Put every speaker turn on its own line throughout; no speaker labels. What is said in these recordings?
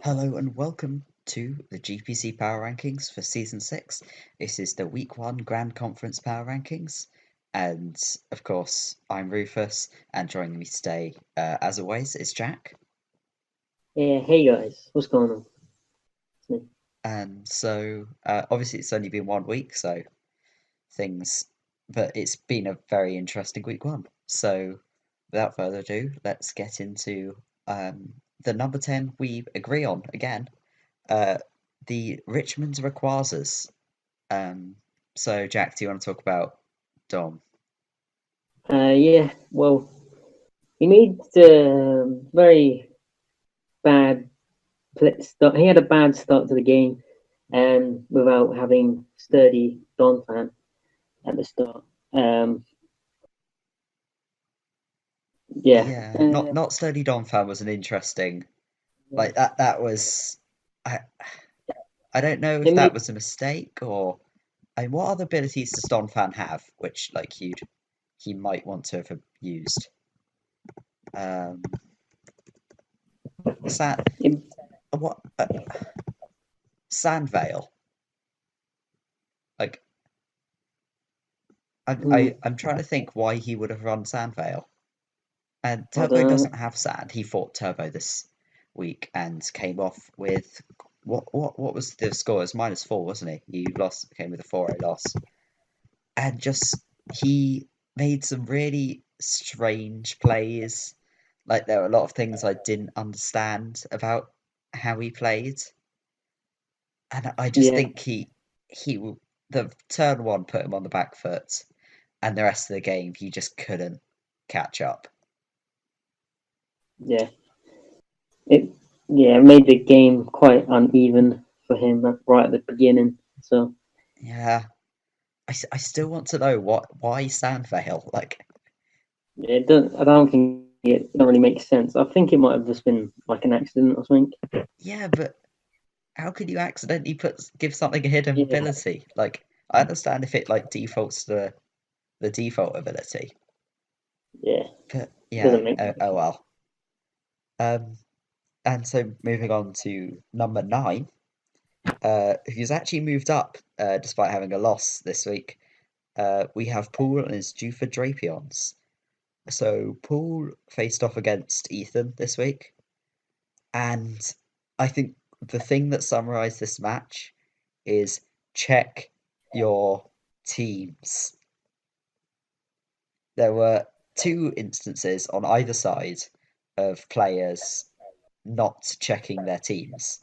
Hello and welcome to the GPC Power Rankings for Season 6. This is the Week 1 Grand Conference Power Rankings. And of course, I'm Rufus, and joining me today, as always, is Jack.
Yeah, hey guys, what's going on? It's me.
And so, obviously, it's only been 1 week, so things, but it's been a very interesting Week 1. So, without further ado, let's get into the number 10 we agree on again. Uh, the Richmond Requasers. Um, so Jack, do you want to talk about Dom?
Yeah, well, he made very bad start. He had a bad start to the game, and without having sturdy Don fan at the start. Um, yeah,
Yeah, not Sturdy Dom fan was an interesting like that was I I don't know if
it
that
made
was a mistake or what other abilities does Don fan have which like he might want to have used. Um, Sand
it,
what Sandvale. Like
hmm,
I'm trying to think why he would have run Sandvale. And
I
Turbo
don't
doesn't
know.
have sand. He fought Turbo this week and came off with what was the score? It was -4, wasn't he? He lost came with a 4-0 loss. And just he made some really strange plays. Like there were a lot of things I didn't understand about how he played. And I just
Yeah,
think the turn one put him on the back foot and the rest of the game he just couldn't catch up.
yeah, it yeah it made the game quite uneven for him right at the beginning. So
Yeah, I still want to know why Sandvale? Like,
yeah, I don't think it don't really make sense. I think it might have just been like an accident or something.
yeah, but how could you accidentally give something a hidden
Yeah,
ability? Like, I understand if it like defaults to the default ability,
yeah,
but yeah,
doesn't make
oh well. Um, and so moving on to number 9, who's actually moved up despite having a loss this week. We have Paul and his Jufa Drapions. So Paul faced off against Ethan this week. And I think the thing that summarized this match is check your teams. There were two instances on either side of players not checking their teams.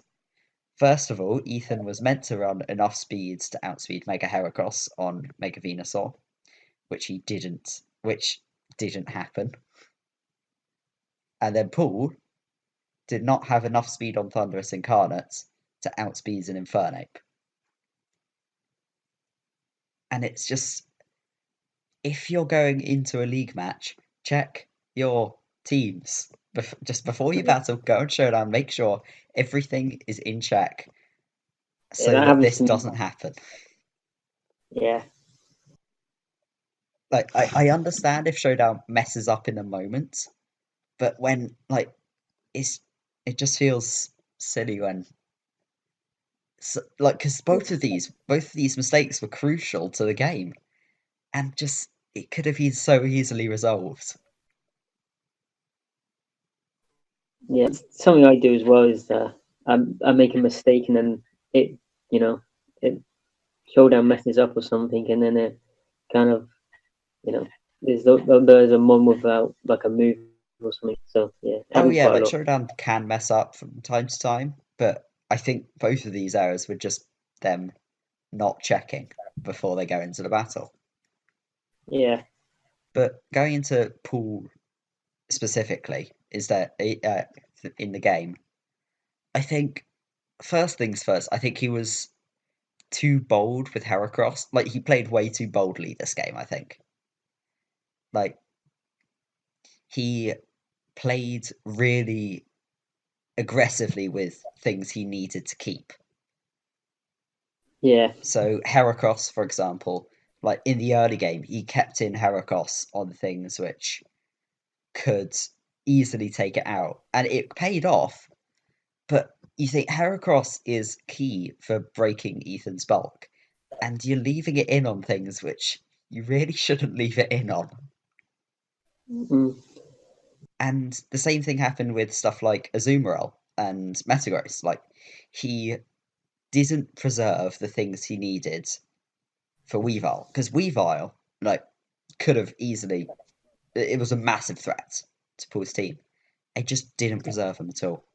First of all, Ethan was meant to run enough speeds to outspeed Mega Heracross on Mega Venusaur, which didn't happen. And then Paul did not have enough speed on Thunderous Incarnate to outspeed an Infernape. And it's just if you're going into a league match, check your teams. Just before you battle, go and showdown, make sure everything is in check
yeah,
so
that
that
happens
this
to me.
doesn't happen.
Yeah,
Like I understand if showdown messes up in a moment, but when like it's it just feels silly when like because both of these mistakes were crucial to the game and just it could have been so easily resolved.
yeah. Something I do as well is I make a mistake and then it, you know, it showdown messes up or something, and then it kind of, you know, there's a one without like a move or something. So yeah, it
Oh
happens
yeah,
quite a
like
lot.
Showdown can mess up from time to time, but I think both of these errors were just them not checking before they go into the battle.
Yeah,
But going into pool specifically, is that in the game, I think first things first, I think he was too bold with Heracross. Like he played way too boldly this game, I think. Like he played really aggressively with things he needed to keep.
yeah,
So Heracross, for example, like in the early game, he kept in Heracross on things which could easily take it out, and it paid off. But You think Heracross is key for breaking Ethan's bulk, and you're leaving it in on things which you really shouldn't leave it in on.
Mm,
And the same thing happened with stuff like Azumarill and Metagross. Like, he didn't preserve the things he needed for Weavile, because Weavile, like, could have easily. It was a massive threat to Paul's team. It just didn't preserve them at all.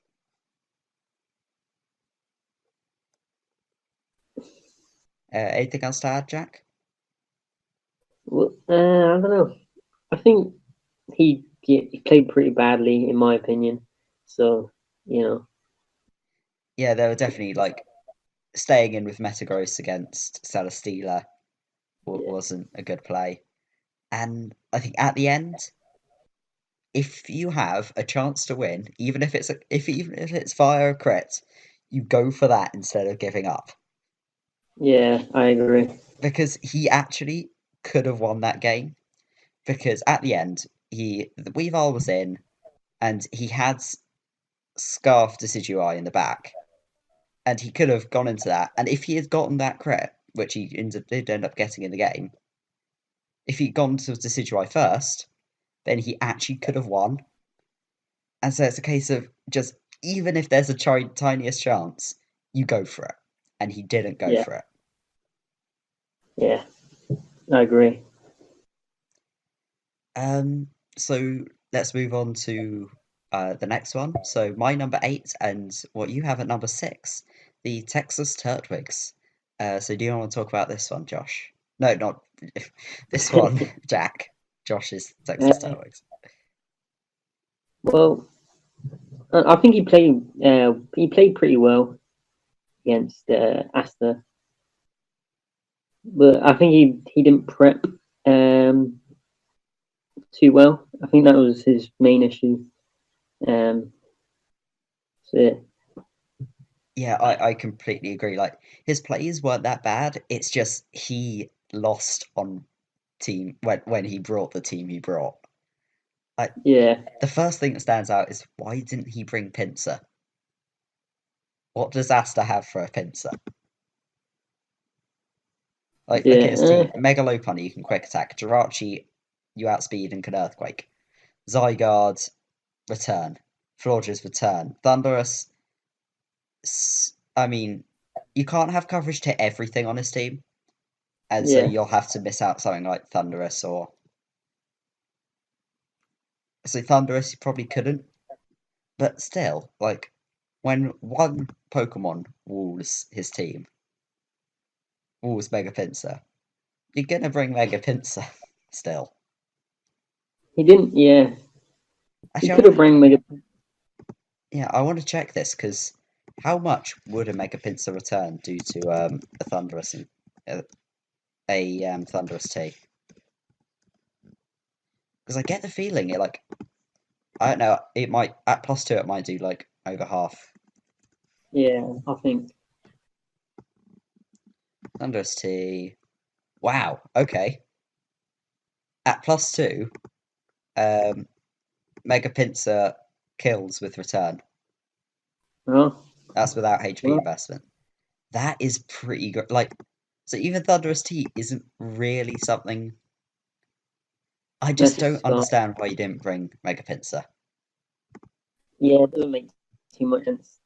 Anything else to add, Jack?
well, I don't know. I think he played pretty badly, in my opinion. So, you know,
Yeah, there were definitely like staying in with Metagross against Celesteela
yeah,
wasn't a good play. And I think at the end, if you have a chance to win, even if it's via a crit, you go for that instead of giving up.
yeah, I agree.
Because he actually could have won that game. Because at the end, the Weavile was in, and he had Scarf Decidueye in the back, and he could have gone into that. And if he had gotten that crit, which did end up getting in the game, if he'd gone to Decidueye first, then he actually could have won. And so it's a case of just even if there's a tiniest chance, you go for it. And he didn't go
Yeah,
for it.
yeah, I agree.
So let's move on to the next one. So my number 8 and what you have at number 6, the Texas Turtwigs. So do you want to talk about this one, Josh? No, not this one, Jack. Josh's Texas
uh,
Turtwigs.
well, I think he played pretty well against Asta, but I think he didn't prep um, too well. I think that was his main issue. Um, so
Yeah, I completely agree. Like his plays weren't that bad. It's just he lost on team when he brought the team he brought. Like
yeah,
the first thing that stands out is why didn't he bring Pinsir? What does Asta have for a Pinsir? Like look at
yeah,
his team. Megalopunny, you can quick attack. Jirachi, you outspeed and can earthquake. Zygarde, return. Florges, return. Thunderous, I mean, you can't have coverage to everything on his team. And so
yeah,
you'll have to miss out something like Thunderous or so Thunderous you probably couldn't, but still, like when one Pokemon walls his team, walls Mega Pinsir, you're gonna bring Mega Pinsir still.
he didn't. Yeah, he
Actually,
could have bring Mega.
I want to check this because how much would a Mega Pinsir return do to a Thunderous and Thunderous T? Because I get the feeling it like I don't know, it might at +2 it might do like over half.
Yeah, I think.
Thunderous T. Wow. Okay. At +2, um, Mega Pinsir kills with return.
Oh,
That's without HP
well,
investment. That is pretty good. Like, so even Thunderous T isn't really something. I just
that's a
don't
start.
understand why you didn't bring Mega Pinsir.
Yeah, it doesn't make too much sense.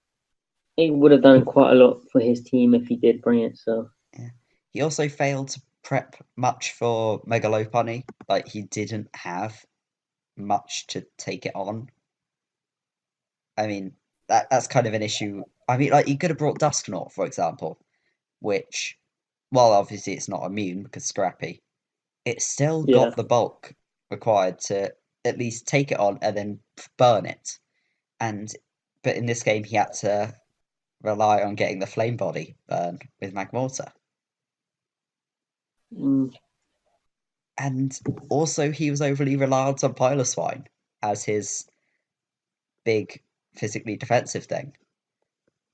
He would have done quite a lot for his team if he did bring it. So
Yeah. He also failed to prep much for Megalopunny. Like, he didn't have much to take it on. I mean, that's kind of an issue. I mean, like, he could have brought Dusknoir, for example, which, while obviously it's not immune because Scrappy, it still
yeah,
got the bulk required to at least take it on and then burn it. And but in this game, he had to rely on getting the flame body burn with Magmortar.
mm,
And also, he was overly reliant on Piloswine as his big physically defensive thing.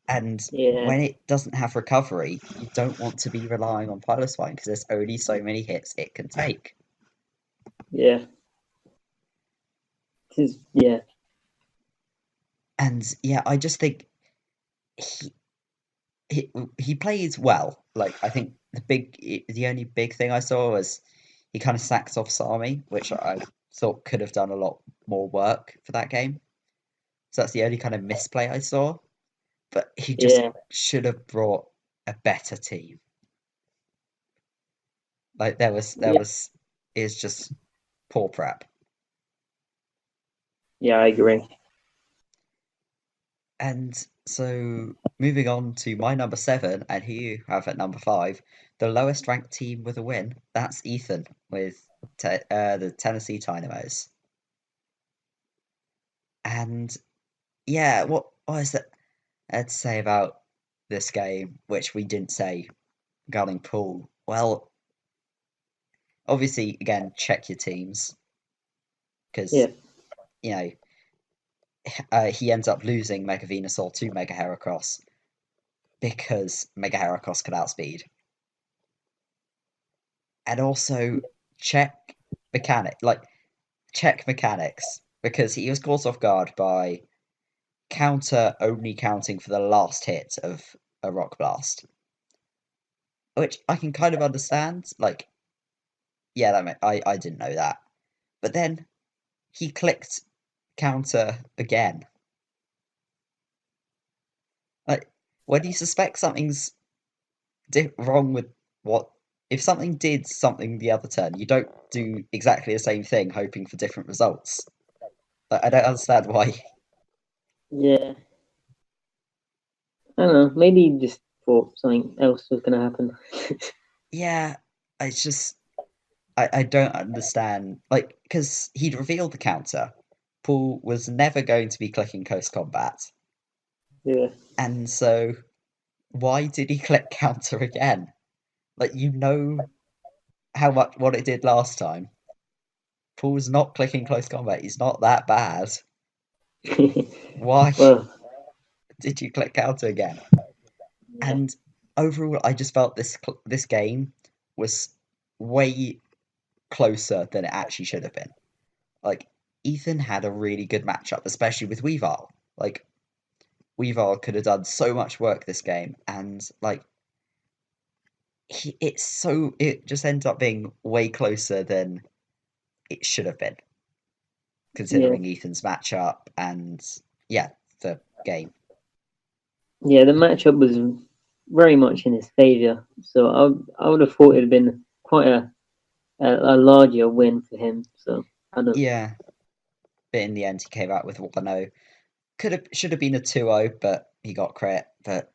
And
yeah,
when it doesn't have recovery, you don't want to be relying on Piloswine because there's only so many hits it can take.
yeah. Yeah,
And yeah, I just think he he plays well. Like I think the only big thing I saw was he kind of sacked off Sami, which I thought could have done a lot more work for that game. So that's the only kind of misplay I saw. But he just
Yeah,
should have brought a better team. Like there
yeah,
was is just poor prep.
yeah. I agree.
And so moving on to my number seven, and who you have at number five, the lowest ranked team with a win. That's Ethan with the Tennessee Dynamos. And yeah, what is that to say about this game, which we didn't say regarding Pool? Well, obviously, again, check your teams because
Yeah,
you know he ends up losing Mega Venusaur to Mega Heracross because Mega Heracross could outspeed. And also check check mechanics because he was caught off guard by counter only counting for the last hit of a rock blast, which I can kind of understand. Like, yeah, I didn't know that, but then he clicked counter again. Like, when you suspect something's wrong with what if something did something the other turn, you don't do exactly the same thing hoping for different results. Like, I don't understand why.
yeah. I don't know. Maybe he just thought something else was gonna happen.
Yeah, it's just I don't understand. Like, because he'd revealed the counter. Paul was never going to be clicking Coast Combat,
Yeah,
and so why did he click counter again? Like, you know how much what it did last time. Paul's not clicking Close Combat. He's not that bad. Why
well,
did you click counter again?
yeah,
And overall, I just felt this game was way closer than it actually should have been. Like Ethan had a really good matchup, especially with Weavile. Like Weavile could have done so much work this game, and like it just ends up being way closer than it should have been,
yeah,
considering Ethan's matchup and yeah, the game.
yeah. The matchup was very much in his favour, so I would have thought it'd been quite a larger win for him. So I don't.
Yeah, but in the end, he came out with 1-0. Could have should have been a 2-0, but he got crit. But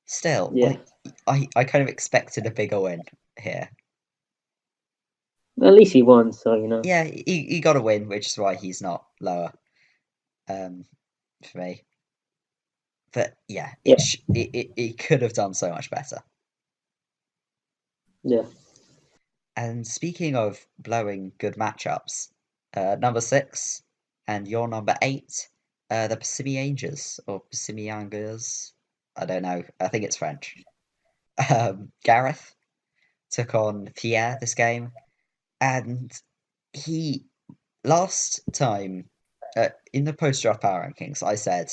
still,
Yeah,
like I kind of expected a bigger win here.
at least he won. So you know.
Yeah, he got a win, which is why he's not lower um, for me. But yeah,
Yeah,
it could have done so much better.
yeah.
And speaking of blowing good matchups, number six and your number eight, the Passimiangas or Passimiangas. I don't know. I think it's French. Gareth took on Pierre this game, and he last time in the post draft power rankings, I said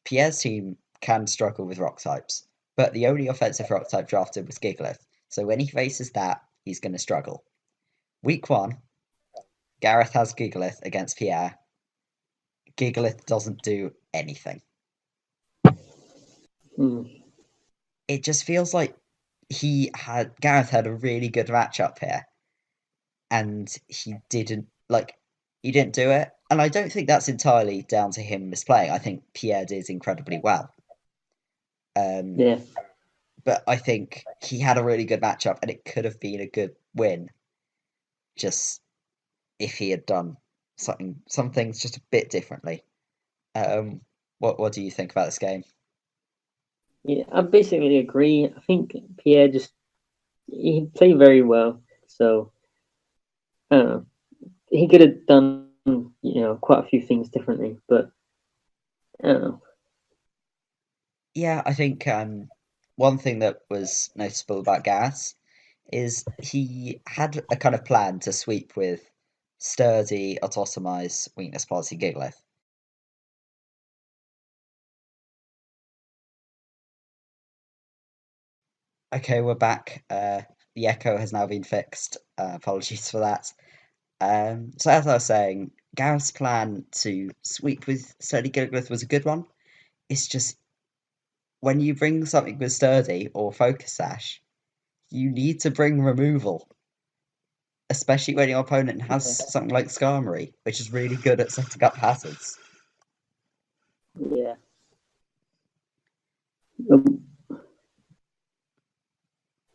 Pierre's team can struggle with rock types, but the only offensive rock type drafted was Gigalith. So when he faces that, he's going to struggle. Week one, Gareth has Gigalith against Pierre. Gigalith doesn't do anything.
Mm,
It just feels like Gareth had a really good matchup here, and he didn't do it. And I don't think that's entirely down to him misplaying. I think Pierre did incredibly well. Um,
yeah,
but I think he had a really good matchup, and it could have been a good win just if he had done some things just a bit differently. Um, what do you think about this game?
yeah. I basically agree. I think Pierre just he played very well. So I don't know. He could have done quite a few things differently, but I don't know.
Yeah, I think one thing that was noticeable about Gas is he had a kind of plan to sweep with sturdy, autotomized weakness policy Gigalith. Okay, we're back. The echo has now been fixed. Apologies for that. So as I was saying, Gareth's plan to sweep with Sturdy Gilglith was a good one. It's just when you bring something with Sturdy or Focus Sash, you need to bring removal, especially when your opponent has
Yeah,
something like Skarmory, which is really good at setting up hazards.
yeah. Um,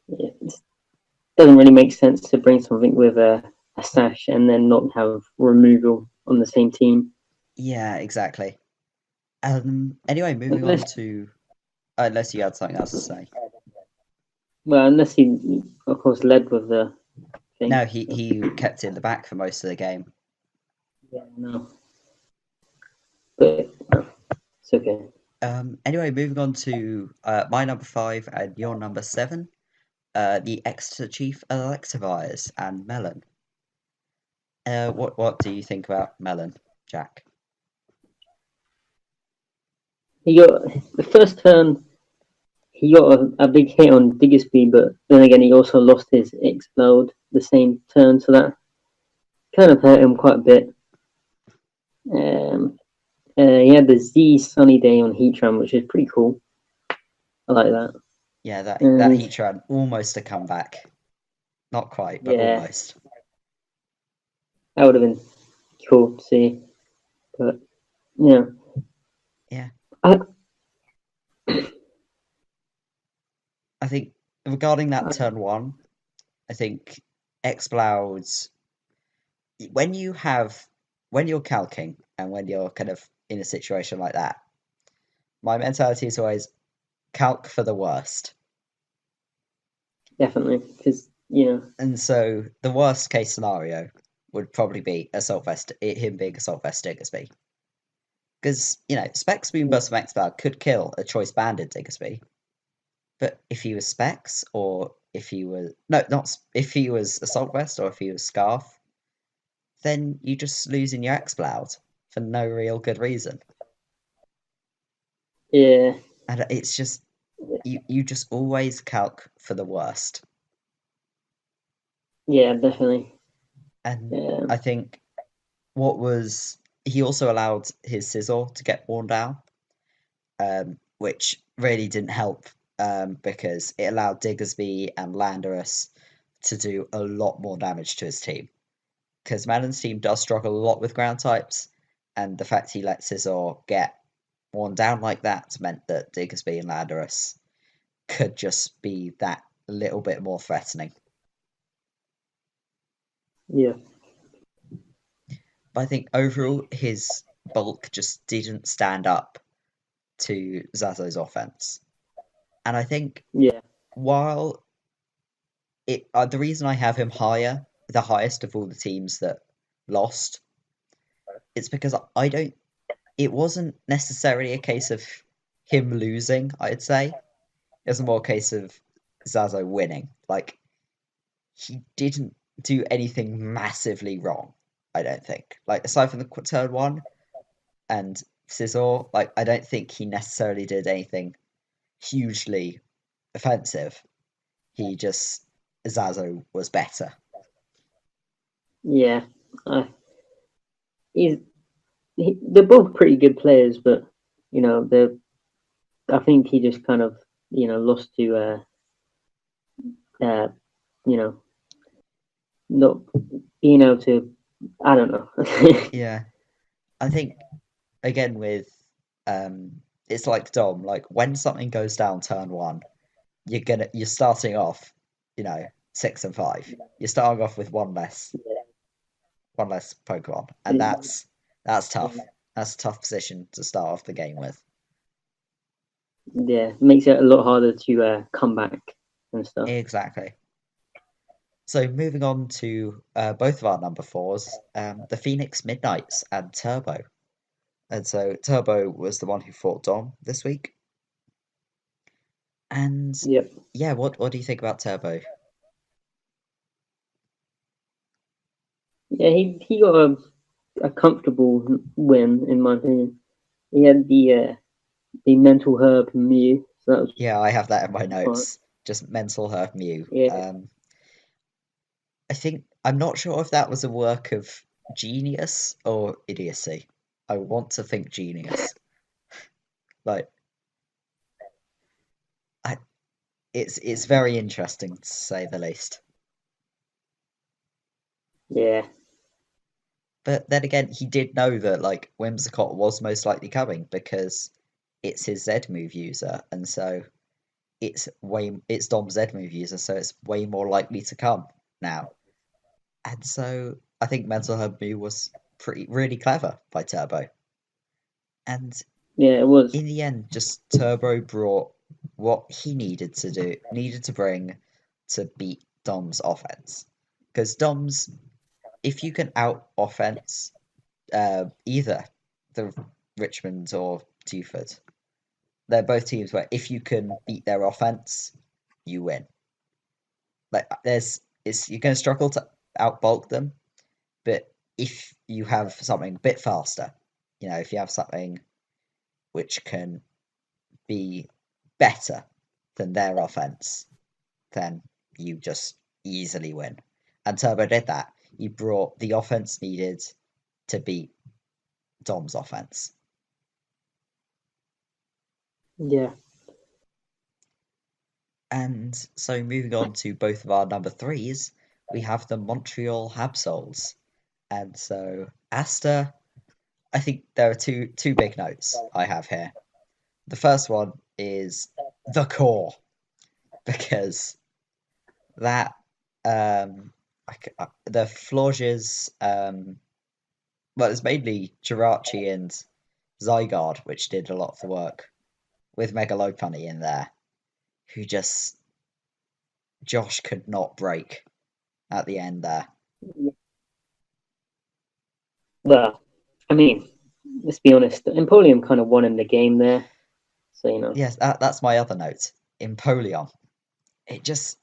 yeah. It doesn't really make sense to bring something with a sash and then not have removal on the same team.
Yeah, exactly. Anyway, moving on
Unless,
to unless you had something else to say.
well, unless he, of course, led with the thing.
No, he kept it in the back for most of the game.
Yeah, no, but no, it's okay.
Anyway, moving on to my number five and your number seven, the Exeter Chief Electivires and Melon. What do you think about Melon, Jack?
He got the first turn. He got a big hit on Diggersby, but then again, he also lost his explode the same turn, so that kind of hurt him quite a bit. Um, he had the Z Sunny Day on Heatran, which is pretty cool. I like that.
Yeah, that
And
Heatran almost a comeback. Not quite, but
yeah,
almost.
that would have been cool to see. But yeah,
Yeah,
I,
I think regarding that
I
turn one, I think Exploud's when you have when you're calking and when you're kind of in a situation like that, my mentality is always calc for the worst.
definitely because you know,
And so the worst case scenario would probably be him being Assault Vest Diggersby. Because, Specs Moonburst from Exploud could kill a choice banded Diggersby. But if he was Specs, or if he was. No, not. If he was Assault Vest, or if he was Scarf, then you just losing your Exploud for no real good reason.
yeah,
And it's just. You just always calc for the worst.
yeah, definitely.
And I
Um,
think what was. He also allowed his Scizor to get worn down, which really didn't help because it allowed Diggersby and Landorus to do a lot more damage to his team. Because Madden's team does struggle a lot with ground types, and the fact he let Scizor get worn down like that meant that Diggersby and Landorus could just be that little bit more threatening.
yeah,
But I think overall his bulk just didn't stand up to Zazo's offense. And I think
yeah,
while the reason I have him higher, the highest of all the teams that lost, it's because I don't. It wasn't necessarily a case of him losing. I'd say it was more a case of Zazo winning. Like he didn't do anything massively wrong. I don't think. Like aside from the turn one and Scizor, like I don't think he necessarily did anything hugely offensive. He just Zazo was better.
yeah. I, he's they're both pretty good players, but you know, they're. I think he just kind of lost to uh, you know, not being able to. I don't know.
Yeah, I think again with it's like Dom, like when something goes down turn one, you're starting off, 6 and 5. You're starting off with one less Pokemon, and that's tough. That's a tough position to start off the game with.
Yeah, makes it a lot harder to come back and stuff.
Exactly. So moving on to both of our number fours, the Phoenix Midnights and Turbo. And so Turbo was the one who fought Dom this week. And
Yep.
yeah, what do you think about Turbo?
Yeah, he got a comfortable win in my opinion. He had the mental herb Mew, so that was
Yeah, I have that in my
fine.
notes. just mental herd Mew.
Yeah,
I think I'm not sure if that was a work of genius or idiocy. I want to think genius. Like I, it's very interesting to say the least.
yeah,
But then again, he did know that like Whimsicott was most likely coming because it's his Z move user, and so it's Dom's Z move user, so it's way more likely to come now. And so I think Mental Herb Mew was pretty really clever by Turbo. And
yeah. It was.
in the end, just Turbo brought what he needed to bring to beat Dom's offense. Because Dom's, if you can out offense either the Richmond or Dewford, they're both teams where if you can beat their offense, you win. Like you're going to struggle to outbulk them, but if you have something a bit faster, if you have something which can be better than their offense, then you just easily win. And Turbo did that. He brought the offense needed to beat Dom's offense.
Yeah,
And so moving on to both of our number threes, we have the Montreal Habsols. And so Asta, I think there are two big notes I have here. The first one is the core, because that the Florges well, it's mainly Jirachi and Zygarde which did a lot of the work with Megalopunny in there, who just Josh could not break at the end there.
well, I mean, let's be honest. Empoleon kind of won in the game there, so
Yes, that's my other note. Empoleon. It just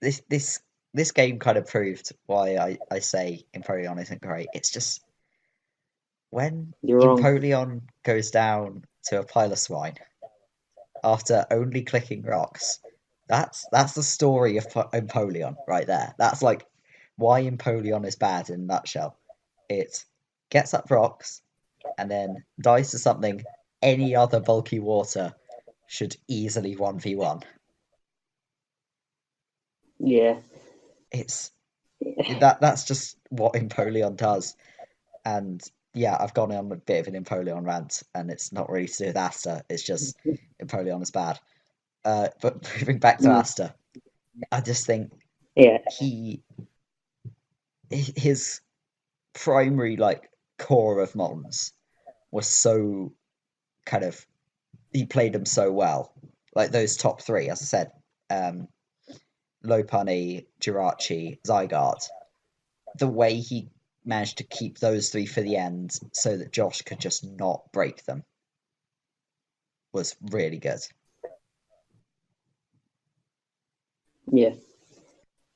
this game kind of proved why I say Empoleon isn't great. It's just when
you're wrong.
Empoleon goes down to a pile of swine after only clicking rocks, that's the story of Empoleon right there. That's like why Empoleon is bad in a nutshell. It gets up rocks and then dies to something any other bulky water should easily 1v1.
Yeah,
It's that's just what Empoleon does. And yeah, I've gone on a bit of an Empoleon rant, and it's not really to do with Asta. It's just Empoleon is bad. But moving back to
mm,
Asta, I just think
yeah,
he his primary like core of Mons was so kind of he played them so well. Like those top three, as I said, um, Lopunny, Jirachi, Zygarde. The way he managed to keep those three for the end so that Josh could just not break them was really good.
yeah.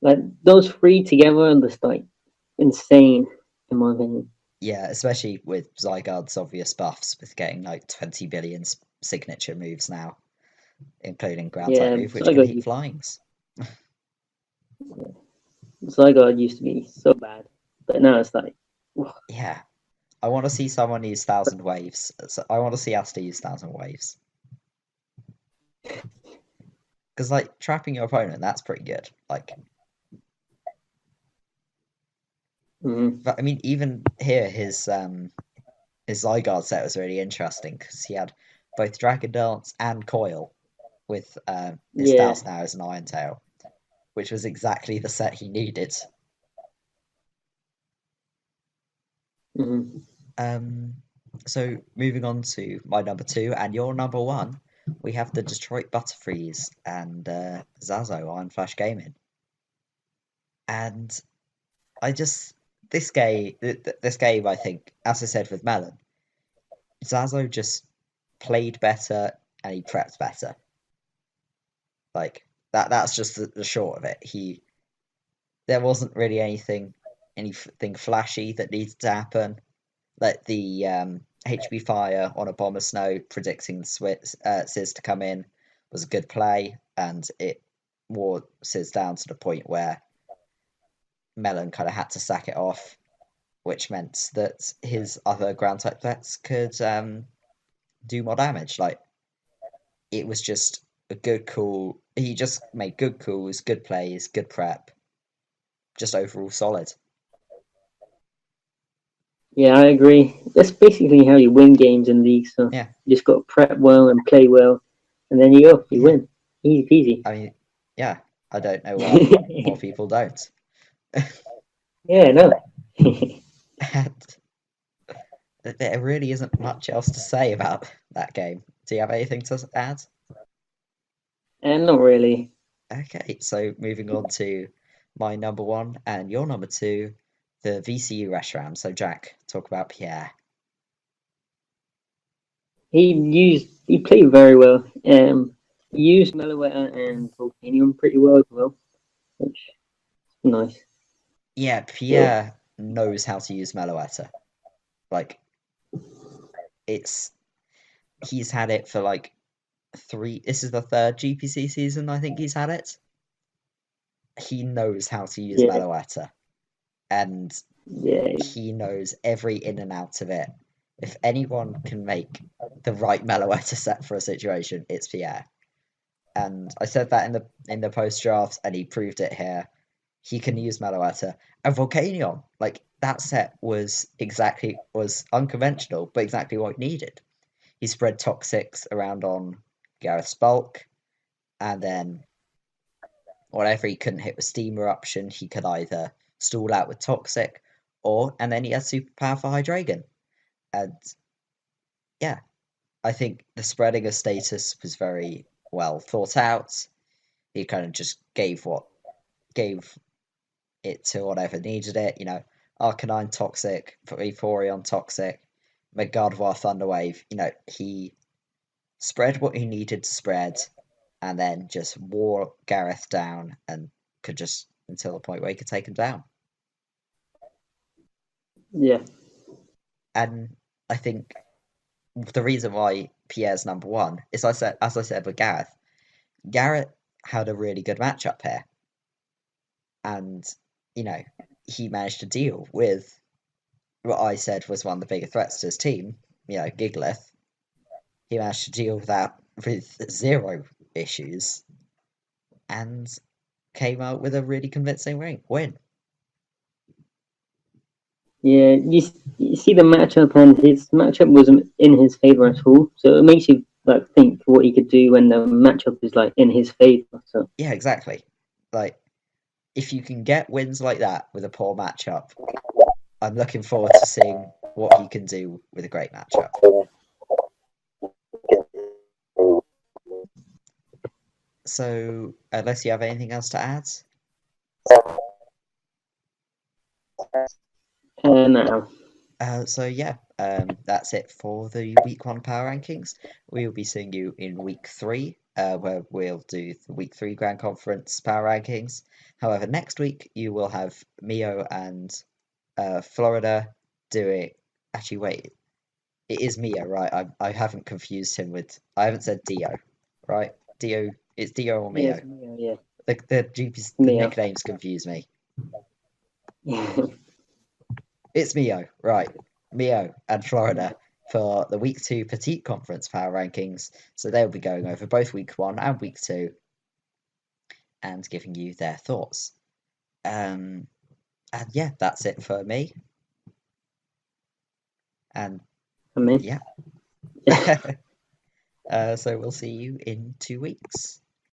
Like those three together are just like insane in my opinion.
Yeah, especially with Zygarde's obvious buffs with getting like 20 billion signature moves now, including ground type
Yeah,
move, which can hit flyings.
Zygarde used to be so bad, but now it's like,
Yeah, I want to see someone use thousand waves. So I want to see Asta use thousand waves because like trapping your opponent, that's pretty good. Like,
mm,
but I mean, even here, his Zygarde set was really interesting because he had both Dragon Dance and Coil with his
yeah,
Thousand Arrows and Iron Tail, which was exactly the set he needed.
mm,
Um, so moving on to my number two and your number one, we have the Detroit Butterfrees and Zazo Iron Flash Gaming. And I just this game, I think, as I said with Melon, Zazo just played better and he prepped better. Like that's just the short of it. There wasn't really anything flashy that needed to happen. Like the HB Fire on a Bomber Snow predicting Sizz to come in was a good play, and it Warses down to the point where Melon kind of had to sack it off, which meant that his other ground type threats could do more damage. Like it was just a good call. He just made good calls, good plays, good prep, just overall solid.
Yeah, I agree. That's basically how you win games in league. So
Yeah,
you just got to prep well and play well, and then you go, you
yeah.
win. Easy
I mean, yeah. I don't know why more
peasy.
people don't.
Yeah, no.
And there really isn't much else to say about that game. Do you have anything to add?
And not really.
Okay, so moving on to my number one and your number two, the VCU restaurant. So Jack, talk about Pierre.
He played very well. He used Meloetta and Volcanium pretty well as well, which is nice.
Yeah,
So
Pierre knows how to use Meloetta. Like it's he's had it for like three. This is the third GPC season I think he's had it. He knows how to use
yeah,
Meloetta, and
yeah,
he knows every in and out of it. If anyone can make the right Meloetta set for a situation, it's Pierre. And I said that in the post draft, and he proved it here. He can use Meloetta and Volcanion. Like that set was unconventional, but exactly what he needed. He spread Toxics around on Gareth's bulk, and then whatever he couldn't hit with Steam Eruption, he could either stall out with Toxic, and then he had Superpower for Hydreigon. And yeah, I think the spreading of status was very well thought out. He kind of just gave it to whatever needed it. Arcanine Toxic, Vaporeon Toxic, Megardevoir Thunderwave. He spread what he needed to spread, and then just wore Gareth down and could just until the point where he could take him down.
yeah.
And I think the reason why Pierre's number one is as I said with Gareth, Gareth had a really good matchup here, and you know he managed to deal with what I said was one of the bigger threats to his team. Giglith. He managed to deal with that with zero issues and came out with a really convincing win.
Yeah, you see the matchup, and his matchup wasn't in his favor at all. So it makes you like think what he could do when the matchup is like in his favor. So
Yeah, exactly. Like if you can get wins like that with a poor matchup, I'm looking forward to seeing what he can do with a great matchup. So, unless you have anything else to add,
now,
so yeah, that's it for the week one power rankings. We'll be seeing you in week three, where we'll do the week three grand conference power rankings. However, next week you will have Mio and Florida doing. Actually, wait, it is Mio, right? I haven't confused him with. I haven't said Dio, right? Dio, it's Dio or
yes,
Mio.
yeah,
The
Mio.
nicknames confuse me.
Yeah.
It's Mio, right? Mio and Florida for the week two petite conference power rankings. So they'll be going over both week one and week two and giving you their thoughts. Um, and yeah, that's it for me. And
I mean,
yeah,
yeah.
so we'll see you in 2 weeks.